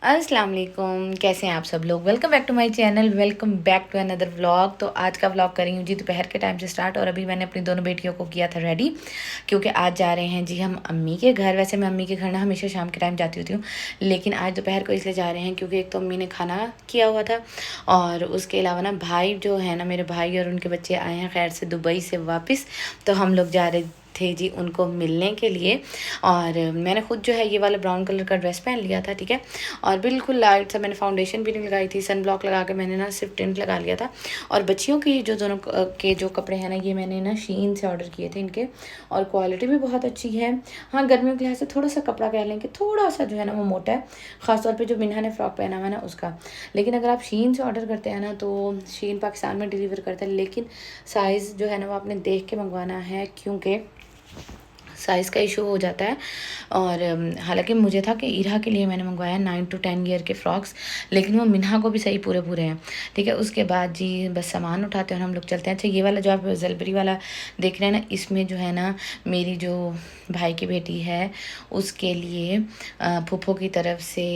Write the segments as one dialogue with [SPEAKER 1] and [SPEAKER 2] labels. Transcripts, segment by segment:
[SPEAKER 1] अस्सलाम वालेकुम, कैसे हैं आप सब लोग। Welcome back to my channel, welcome back to another vlog. तो आज का व्लॉग करी हूँ जी दोपहर के टाइम से स्टार्ट। और अभी मैंने अपनी दोनों बेटियों को किया था रेडी, क्योंकि आज जा रहे हैं जी हम अम्मी के घर। वैसे मैं अम्मी के घर ना हमेशा शाम के टाइम जाती होती हूँ, लेकिन आज दोपहर को इसलिए जा रहे हैं क्योंकि एक तो अम्मी ने खाना किया हुआ था, और उसके अलावा ना भाई जो है ना, मेरे भाई और उनके बच्चे आए हैं खैर से दुबई से वापस। तो हम लोग जा रहे थे जी उनको मिलने के लिए। और मैंने खुद जो है ये वाला ब्राउन कलर का ड्रेस पहन लिया था, ठीक है। और बिल्कुल लाइट सा, मैंने फाउंडेशन भी नहीं लगाई थी, सन ब्लॉक लगा के मैंने ना सिर्फ टिंट लगा लिया था। और बच्चियों की जो दोनों के जो कपड़े हैं ना, ये मैंने ना शीन से ऑर्डर किए थे इनके, और क्वालिटी भी बहुत अच्छी है। हाँ, गर्मियों के लिहाज से थोड़ा सा कपड़ा कह लें कि थोड़ा सा जो है ना वो मोटा है, ख़ासतौर पर जो मिन्हा ने फ्रॉक पहना हुआ है ना उसका। लेकिन अगर आप शीन से ऑर्डर करते हैं ना, तो शीन पाकिस्तान में डिलीवर करता है, लेकिन साइज़ जो है ना वो आपने देख के मंगवाना है, क्योंकि साइज़ का इशू हो जाता है। और हालांकि मुझे था कि इरा के लिए मैंने मंगवाया 9 to 10 ईयर के फ़्रॉक्स, लेकिन वो मिन्हा को भी सही पूरे पूरे हैं, ठीक है। उसके बाद जी बस सामान उठाते हैं और हम लोग चलते हैं। अच्छा, ये वाला जो आप जलबरी वाला देख रहे हैं ना, इसमें जो है ना मेरी जो भाई की बेटी है उसके लिए फूफो की तरफ से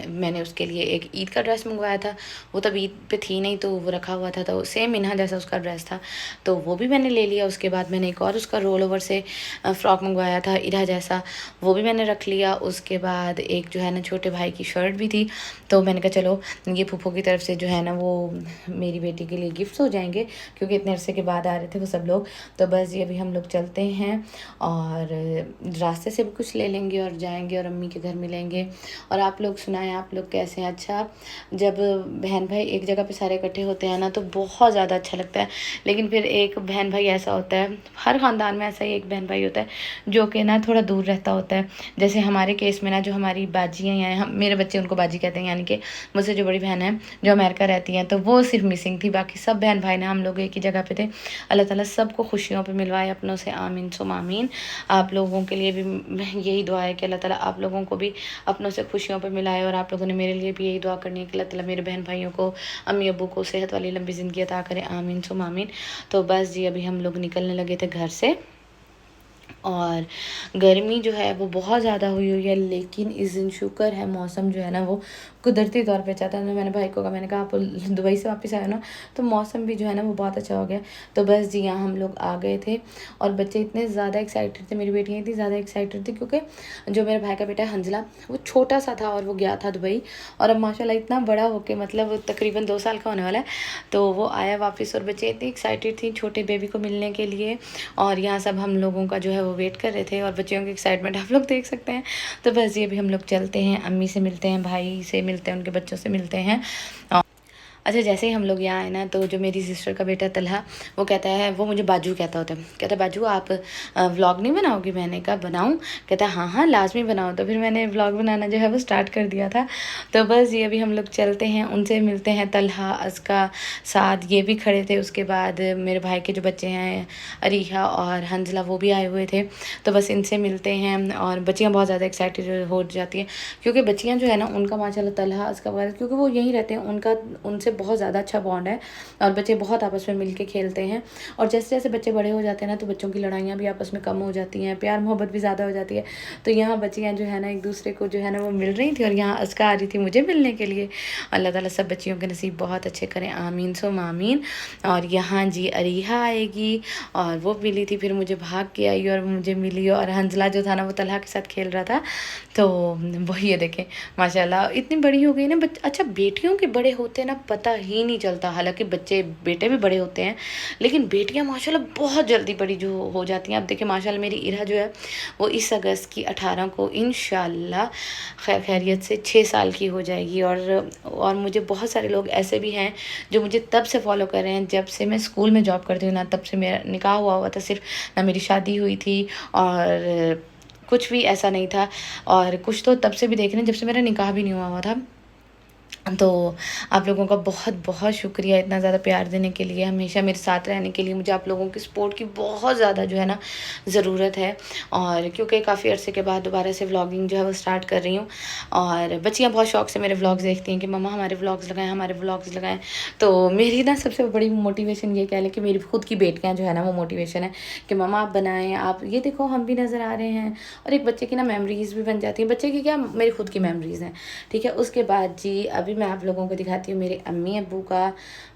[SPEAKER 1] मैंने उसके लिए एक ईद का ड्रेस मंगवाया था। वो तब ईद पे थी नहीं, तो वो रखा हुआ था, तो सेम मिन्हा जैसा उसका ड्रेस था, तो वो भी मैंने ले लिया। उसके बाद मैंने एक और उसका रोल ओवर से फ़्रॉक मंगवाया था इरा जैसा, वो भी मैंने रख लिया। उसके बाद एक जो है ना छोटे भाई की शर्ट भी थी, तो मैंने कहा चलो ये फूफो की तरफ से जो है ना वो मेरी बेटी के लिए गिफ्ट्स हो जाएंगे, क्योंकि इतने अरसे के बाद आ रहे थे वो सब लोग। तो बस ये अभी हम लोग चलते हैं, और रास्ते से भी कुछ ले लेंगे और जाएंगे और अम्मी के घर मिलेंगे। और आप लोग सुनाएं, आप लोग कैसे हैं। अच्छा, जब बहन भाई एक जगह पे सारे इकट्ठे होते हैं ना, तो बहुत ज़्यादा अच्छा लगता है। लेकिन फिर एक बहन भाई ऐसा होता है, हर ख़ानदान में ऐसा ही एक बहन भाई होता है जो कि ना थोड़ा दूर रहता होता है। जैसे हमारे केस में ना, जो हमारी बाजियाँ हैं, हम मेरे बच्चे उनको बाजी कहते हैं, यानी कि मुझसे जो बड़ी बहन है जो अमेरिका रहती हैं, तो वो सिर्फ मिसिंग थी, बाकी सब बहन भाई ना हम लोग एक ही जगह पे थे। अल्लाह ताला सबको खुशियों पे मिलवाए अपनों से, आमीन सुम आमीन। आप लोगों के लिए भी यही दुआ है कि अल्लाह ताला आप लोगों को भी अपनों से खुशियों पे मिलाए, और आप लोगों ने मेरे लिए भी यही दुआ करनी है कि अल्लाह ताला मेरे बहन भाइयों को, अम्मी अब्बू को सेहत वाली लंबी ज़िंदगी अता करे, आमीन सुम आमीन। तो बस जी अभी हम लोग निकलने लगे थे घर से, और गर्मी जो है वो बहुत ज़्यादा हुई है, लेकिन इस दिन शुक्र है मौसम जो है ना वो कुदरती तौर पे अच्छा था। तो मैंने भाई को कहा, मैंने कहा आप दुबई से वापस आए ना, तो मौसम भी जो है ना वो बहुत अच्छा हो गया। तो बस जी यहाँ हम लोग आ गए थे, और बच्चे इतने ज़्यादा एक्साइटेड थे, मेरी बेटियाँ इतनी ज़्यादा एक्साइटेड थी, क्योंकि जो मेरे भाई का बेटा है हंजला, वो छोटा सा था और वो गया था दुबई, और अब माशाल्लाह इतना बड़ा होके, मतलब तकरीबन 2 साल का होने वाला है, तो वो आया वापस। और बच्चे इतनी एक्साइटेड थी छोटे बेबी को मिलने के लिए, और यहाँ सब हम लोगों का जो है वो वेट कर रहे थे, और बच्चियों की एक्साइटमेंट आप लोग देख सकते हैं। तो बस ये भी हम लोग चलते हैं, अम्मी से मिलते हैं, भाई से मिलते हैं, उनके बच्चों से मिलते हैं। अच्छा, जैसे ही हम लोग यहाँ आए ना, तो जो मेरी सिस्टर का बेटा तलहा, वो कहता है, वो मुझे बाजू कहता होता है, कहता है बाजू आप व्लॉग नहीं बनाओगी। मैंने कहा बनाऊँ, कहता है हाँ हाँ लाजमी बनाओ। तो फिर मैंने व्लॉग बनाना जो है वो स्टार्ट कर दिया था। तो बस ये अभी हम लोग चलते हैं, उनसे मिलते हैं, तलहा अस्का साद ये भी खड़े थे। उसके बाद मेरे भाई के जो बच्चे हैं अरीहा और हंजला, वो भी आए हुए थे। तो बस इनसे मिलते हैं, और बच्चियाँ बहुत ज़्यादा एक्साइटेड हो जाती हैं, क्योंकि बच्चियाँ जो है ना उनका माशाल्लाह तलहा अस्का वगैरह, क्योंकि वो यहीं रहते हैं, उनका उनसे बहुत ज़्यादा अच्छा बॉन्ड है, और बच्चे बहुत आपस में मिल के खेलते हैं। और जैसे जैसे बच्चे बड़े हो जाते हैं ना, तो बच्चों की लड़ाइयाँ भी आपस में कम हो जाती हैं, प्यार मोहब्बत भी ज़्यादा हो जाती है। तो यहाँ बच्चियाँ जो है ना एक दूसरे को जो है ना वो मिल रही थी, और यहाँ अस्का आ रही थी मुझे मिलने के लिए। अल्लाह ताला सब बच्चियों के नसीब बहुत अच्छे करें, आमीन सो आमीन। और यहाँ जी अरीहा आएगी, और वो मिली थी, फिर मुझे भाग के आई और मुझे मिली। और हंजला जो था ना वो तलहा के साथ खेल रहा था। तो वही ये देखें माशाल्लाह इतनी बड़ी हो गई ना। अच्छा, बेटियों के बड़े होते ना पता ही नहीं चलता, हालांकि बच्चे बेटे भी बड़े होते हैं, लेकिन बेटियां माशाल्लाह बहुत जल्दी बड़ी जो हो जाती हैं। अब देखिए माशाल्लाह मेरी इरा जो है वो इस अगस्त की 18 को इंशाल्लाह खैरियत से 6 साल की हो जाएगी। और मुझे बहुत सारे लोग ऐसे भी हैं जो मुझे तब से फॉलो कर रहे हैं, जब से मैं स्कूल में जॉब करती हूँ ना, तब से मेरा निकाह हुआ था सिर्फ, ना मेरी शादी हुई थी, और कुछ भी ऐसा नहीं था। और कुछ तो तब से भी देख रहे हैं जब से मेरा निकाह भी नहीं हुआ था। तो आप लोगों का बहुत बहुत शुक्रिया इतना ज़्यादा प्यार देने के लिए, हमेशा मेरे साथ रहने के लिए। मुझे आप लोगों की सपोर्ट की बहुत ज़्यादा जो है ना ज़रूरत है। और क्योंकि काफ़ी अरसे के बाद दोबारा से व्लॉगिंग जो है वो स्टार्ट कर रही हूँ, और बच्चियाँ बहुत शौक से मेरे व्लॉग्स देखती हैं कि मम्मा हमारे व्लॉग्स लगाएं, हमारे व्लॉग्स लगाएं। तो मेरी ना सबसे बड़ी मोटिवेशन ये कह लें कि मेरी खुद की बेटियाँ जो है ना वो मोटिवेशन है कि मम्मा आप बनाएं, आप ये देखो हम भी नज़र आ रहे हैं। और एक बच्चे की ना मेमोरीज़ भी बन जाती हैं, बच्चे की क्या, मेरी खुद की मेमोरीज़ हैं। ठीक है, उसके बाद जी अभी मैं आप लोगों को दिखाती हूँ मेरे अम्मी अब्बू का,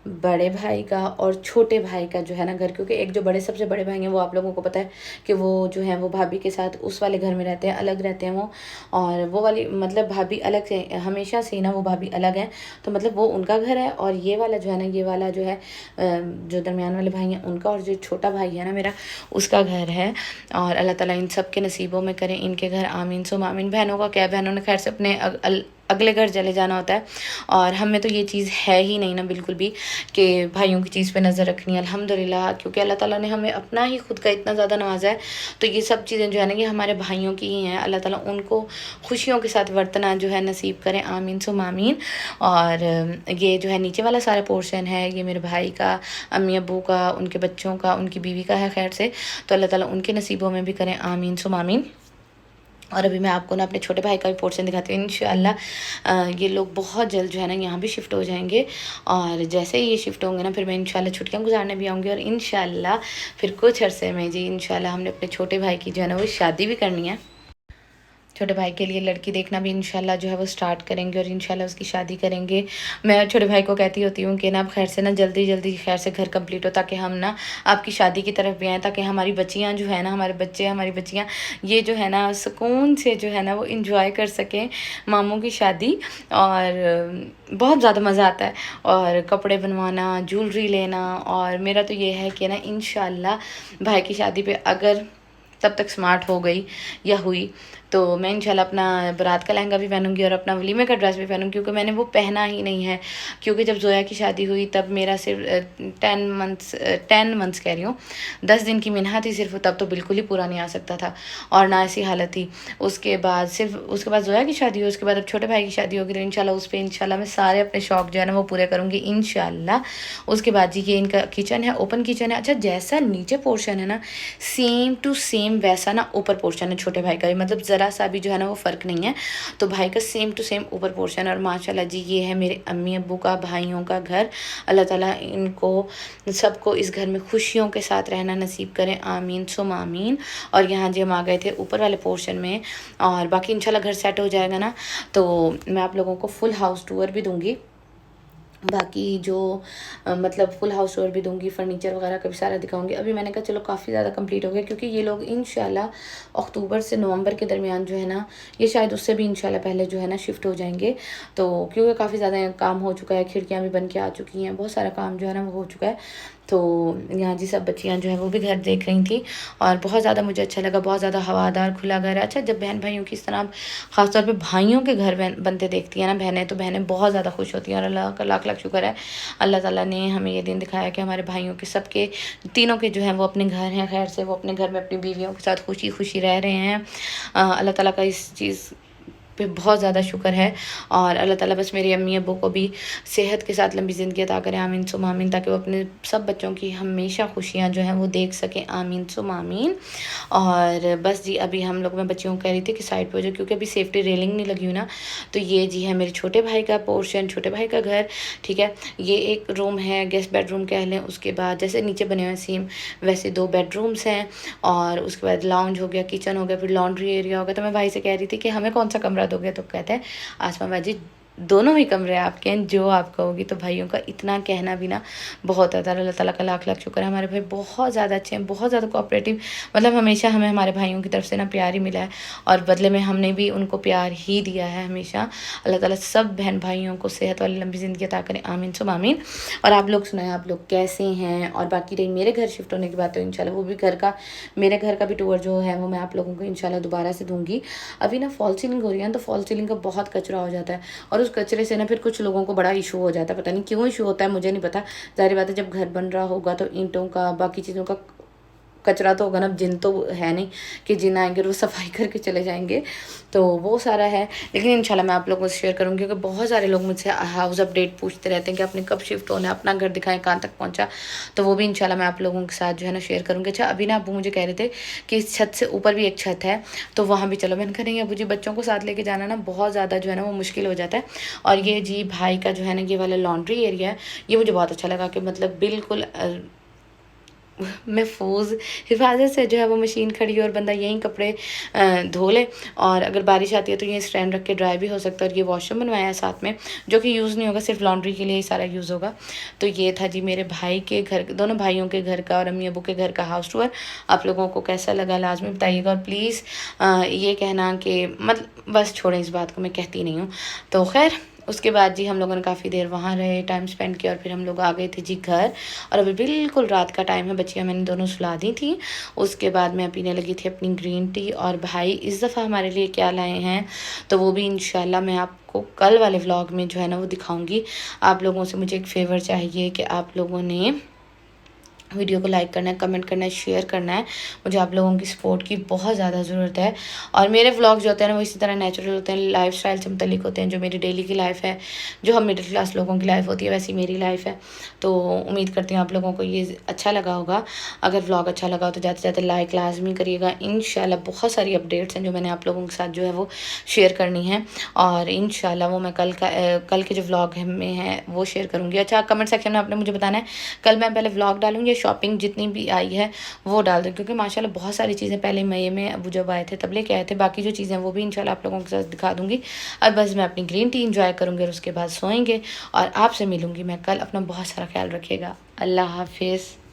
[SPEAKER 1] बड़े भाई का और छोटे भाई का जो है ना घर। क्योंकि एक जो बड़े सबसे बड़े भाई हैं वो आप लोगों को पता है कि वो जो है वो भाभी के साथ उस वाले घर में रहते हैं, अलग रहते हैं वो। और वो वाली मतलब भाभी अलग से, हमेशा से ना वो भाभी अलग हैं। तो मतलब वो उनका घर है, और ये वाला जो है ना, ये वाला जो है जो दरमियान वाले भाई हैं उनका, और जो छोटा भाई है ना मेरा, उसका घर है। और अल्लाह ताला इन सब के नसीबों में करें इनके घर, आमीन सुम आमीन। बहनों का क्या, बहनों ने खैर से अपने अगले घर चले जाना होता है, और हमें तो ये चीज़ है ही नहीं ना बिल्कुल भी कि भाइयों की चीज़ पे नज़र रखनी है। अल्हम्दुलिल्लाह, क्योंकि अल्लाह ताला ने हमें अपना ही खुद का इतना ज़्यादा नवाजा है, तो ये सब चीज़ें जो है ना ये हमारे भाइयों की ही हैं। अल्लाह ताला उनको खुशियों के साथ वर्तना जो है नसीब करें, आमीन सुम आमीन। और ये जो है नीचे वाला सारा पोर्शन है, ये मेरे भाई का, अम्मी अब्बू का, उनके बच्चों का, उनकी बीवी का है खैर से। तो अल्लाह ताला उनके नसीबों में भी करें, आमीन सुम आमीन। और अभी मैं आपको ना अपने छोटे भाई का भी पोर्शन दिखाती हूँ। इंशाल्लाह ये लोग बहुत जल्द जो है ना यहाँ भी शिफ्ट हो जाएंगे, और जैसे ही ये शिफ्ट होंगे ना फिर मैं इंशाल्लाह छुट्टियाँ गुजारने भी आऊँगी। और इंशाल्लाह फिर कुछ अरसे में जी इंशाल्लाह हमने अपने छोटे भाई की जो है ना वो शादी भी करनी है। छोटे भाई के लिए लड़की देखना भी इंशाल्लाह जो है वो स्टार्ट करेंगे, और इंशाल्लाह उसकी शादी करेंगे। मैं छोटे भाई को कहती होती हूँ कि ना आप खैर से ना जल्दी जल्दी खैर से घर कंप्लीट हो, ताकि हम ना आपकी शादी की तरफ भी आएँ, ताकि हमारी बच्चियाँ जो है ना, हमारे बच्चे, हमारी बच्चियाँ ये जो है ना सुकून से जो है ना वो इंजॉय कर सकें मामू की शादी। और बहुत ज़्यादा मज़ा आता है, और कपड़े बनवाना, ज्वेलरी लेना। और मेरा तो ये है कि ना इंशाल्लाह भाई की शादी पे अगर तब तक स्मार्ट हो गई या हुई तो मैं इंशाल्लाह अपना बारात का लहंगा भी पहनूंगी और अपना वलीमे का ड्रेस भी पहनूंगी, क्योंकि मैंने वो पहना ही नहीं है। क्योंकि जब जोया की शादी हुई तब मेरा सिर्फ 10 मंथ्स कह रही हूँ, 10 दिन की मिन्हा थी सिर्फ, तब तो बिल्कुल ही पूरा नहीं आ सकता था, और ना ऐसी हालत थी। उसके बाद जोया की शादी हुई, उसके बाद अब छोटे भाई की शादी होगी, तो इंशाल्लाह उस पर इंशाल्लाह मैं सारे अपने शौक जो है ना वो पूरे करूँगी इंशाल्लाह। उसके बाद जी ये इनका किचन है, ओपन किचन है। अच्छा, जैसा नीचे पोर्शन है ना सेम टू सेम वैसा ना ऊपर पोर्शन है छोटे भाई का भी, मतलब ज़रा सा भी जो है ना वो फ़र्क नहीं है। तो भाई का सेम टू सेम ऊपर पोर्शन। और माशाल्लाह जी ये है मेरे अम्मी अब्बू का, भाइयों का घर। अल्लाह ताला इनको सबको इस घर में खुशियों के साथ रहना नसीब करें, आमीन सुम आमीन। और यहाँ जी हम आ गए थे ऊपर वाले पोर्शन में, और बाकी इंशाल्लाह घर सेट हो जाएगा ना तो मैं आप लोगों को फुल हाउस टूर भी दूँगी। बाकी जो मतलब फुल हाउस टूर भी दूंगी, फर्नीचर वगैरह का भी सारा दिखाऊंगी। अभी मैंने कहा चलो काफ़ी ज़्यादा कंप्लीट हो गया, क्योंकि ये लोग इंशाल्लाह अक्टूबर से नवंबर के दरमियान जो है ना, ये शायद उससे भी इंशाल्लाह पहले जो है ना शिफ्ट हो जाएंगे। तो क्योंकि काफ़ी ज़्यादा काम हो चुका है, खिड़कियाँ भी बन के आ चुकी हैं, बहुत सारा काम जो है ना वो हो चुका है। तो यहाँ जी सब बच्चियाँ जो हैं वो भी घर देख रही थी, और बहुत ज़्यादा मुझे अच्छा लगा, बहुत ज़्यादा हवादार खुला घर है। अच्छा, जब बहन भाइयों की इस तरह ख़ासतौर पे भाइयों के घर बनते देखती हैं ना बहनें, तो बहनें बहुत ज़्यादा खुश होती हैं। और अल्लाह का लाख लाख शुक्र है, अल्लाह ताला ने हमें ये दिन दिखाया कि हमारे भाइयों के सबके तीनों के जो हैं वो अपने घर हैं, खैर से वो अपने घर में अपनी बीवियों के साथ खुशी खुशी रह रहे हैं। अल्लाह ताला का इस चीज़ पे बहुत ज़्यादा शुक्र है। और अल्लाह ताला बस मेरी अम्मी अब्बू को भी सेहत के साथ लंबी ज़िंदगी अता करें, आमीन सुम आमीन, ताकि वो अपने सब बच्चों की हमेशा खुशियाँ जो हैं वो देख सकें, आमीन सुम आमीन। और बस जी अभी हम लोग, मैं बच्चियों को कह रही थी कि साइड पर हो जाओ, क्योंकि अभी सेफ्टी रेलिंग नहीं लगी हुई ना। तो ये जी है मेरे छोटे भाई का पोर्शन, छोटे भाई का घर। ठीक है, ये एक रूम है, गेस्ट बेडरूम कह लें। उसके बाद जैसे नीचे बने हुए सेम वैसे 2 बेडरूम्स हैं, और उसके बाद लाउंज हो गया, किचन हो गया, फिर लॉन्ड्री एरिया हो गया। तो मैं भाई से कह रही थी कि हमें कौन सा कमरा दोगे, तो कहते हैं आसमा बाजी दोनों ही कमरे आपके हैं, जो आप कहोगी। तो भाइयों का इतना कहना भी ना बहुत होता है। अल्लाह ताला का लाख लाख शुक्र है, हमारे भाई बहुत ज़्यादा अच्छे हैं, बहुत ज़्यादा कोऑपरेटिव। मतलब हमेशा हमें हमारे भाइयों की तरफ से ना प्यार ही मिला है, और बदले में हमने भी उनको प्यार ही दिया है हमेशा। अल्लाह ताला सब बहन भाइयों को सेहत वाली लंबी ज़िंदगी अता करें, आमीन सुम आमीन। और आप लोग सुनाएं, आप लोग कैसे हैं। और बाकी रही मेरे घर शिफ्ट होने की बात, तो इंशाल्लाह वो भी मेरे घर का भी टूर जो है वो मैं आप लोगों को इंशाल्लाह दोबारा से दूंगी। अभी ना फॉल सीलिंग हो रही है, तो फॉल सीलिंग का बहुत कचरा हो जाता है, और उस कचरे से ना फिर कुछ लोगों को बड़ा इशू हो जाता है। पता नहीं क्यों इशू होता है, मुझे नहीं पता। ज़ाहिर बात है जब घर बन रहा होगा तो ईंटों का, बाकी चीज़ों का कचरा तो होगा ना, जिन तो है नहीं कि जिन आएंगे और वो सफाई करके चले जाएंगे, तो वो सारा है। लेकिन इंशाल्लाह मैं आप लोगों से शेयर करूँगी, क्योंकि बहुत सारे लोग मुझसे हाउस अपडेट पूछते रहते हैं कि आपने कब शिफ्ट होना है, अपना घर दिखाएं कहाँ तक पहुँचा, तो वो भी इंशाल्लाह मैं आप लोगों के साथ जो है ना शेयर करूँगी। अच्छा, अभी ना अबू मुझे कह रहे थे कि इस छत से ऊपर भी एक छत है, तो वहाँ भी चलो। मैंने कहा नहीं अबू जी, बच्चों को साथ लेके जाना ना बहुत ज़्यादा जो है ना वो मुश्किल हो जाता है। और ये जी भाई का जो है ना ये वाला लॉन्ड्री एरिया है, ये मुझे बहुत अच्छा लगा कि मतलब बिल्कुल महफूज हिफाजत से जो है वो मशीन खड़ी है और बंदा यहीं कपड़े धो ले, और अगर बारिश आती है तो ये स्टैंड रख के ड्राई भी हो सकता है। और ये वॉशरूम बनवाया है साथ में, जो कि यूज़ नहीं होगा, सिर्फ लॉन्ड्री के लिए ही सारा यूज़ होगा। तो ये था जी मेरे भाई के घर, दोनों भाइयों के घर का और अम्मी अबू के घर का हाउस टूर। आप लोगों को कैसा लगा लाजमी बताइएगा, और प्लीज़ ये कहना कि मतलब बस छोड़ें इस बात को, मैं कहती नहीं हूँ। तो खैर उसके बाद जी हम लोगों ने काफ़ी देर वहाँ रहे, टाइम स्पेंड किया, और फिर हम लोग आ गए थे जी घर। और अभी बिल्कुल रात का टाइम है, बच्चियाँ मैंने दोनों सुला दी थी। उसके बाद मैं पीने लगी थी अपनी ग्रीन टी, और भाई इस दफ़ा हमारे लिए क्या लाए हैं तो वो भी इंशाल्लाह मैं आपको कल वाले व्लॉग में जो है ना वो दिखाऊंगी। आप लोगों से मुझे एक फ़ेवर चाहिए कि आप लोगों ने वीडियो को लाइक करना है, कमेंट करना है, शेयर करना है। मुझे आप लोगों की सपोर्ट की बहुत ज़्यादा ज़रूरत है। और मेरे व्लॉग जो होते हैं ना वो इसी तरह नेचुरल होते हैं, लाइफस्टाइल से मुतल्लिक होते हैं। जो मेरी डेली की लाइफ है, जो हम मिडिल क्लास लोगों की लाइफ होती है, वैसी मेरी लाइफ है। तो उम्मीद करती हूँ आप लोगों को ये अच्छा लगा होगा। अगर व्लॉग अच्छा लगा हो तो ज़्यादा से ज़्यादा लाइक लाजमी करिएगा। इंशाल्लाह बहुत सारी अपडेट्स हैं जो मैंने आप लोगों के साथ जो है वो शेयर करनी है, और इंशाल्लाह वो मैं कल के जो व्लॉग में है वो शेयर करूँगी। अच्छा, कमेंट सेक्शन में आपने मुझे बताना है कल मैं पहले व्लॉग डालूँगी, शॉपिंग जितनी भी आई है वो डाल दूँ, क्योंकि माशाल्लाह बहुत सारी चीज़ें पहले मई में अबू जब आए थे तब लेके आए थे। बाकी जो चीज़ें वो भी इंशाल्लाह आप लोगों के साथ दिखा दूँगी। और बस मैं अपनी ग्रीन टी इंजॉय करूँगी और उसके बाद सोएंगे, और आपसे मिलूँगी मैं कल। अपना बहुत सारा ख्याल रखिएगा। अल्लाह हाफिज़।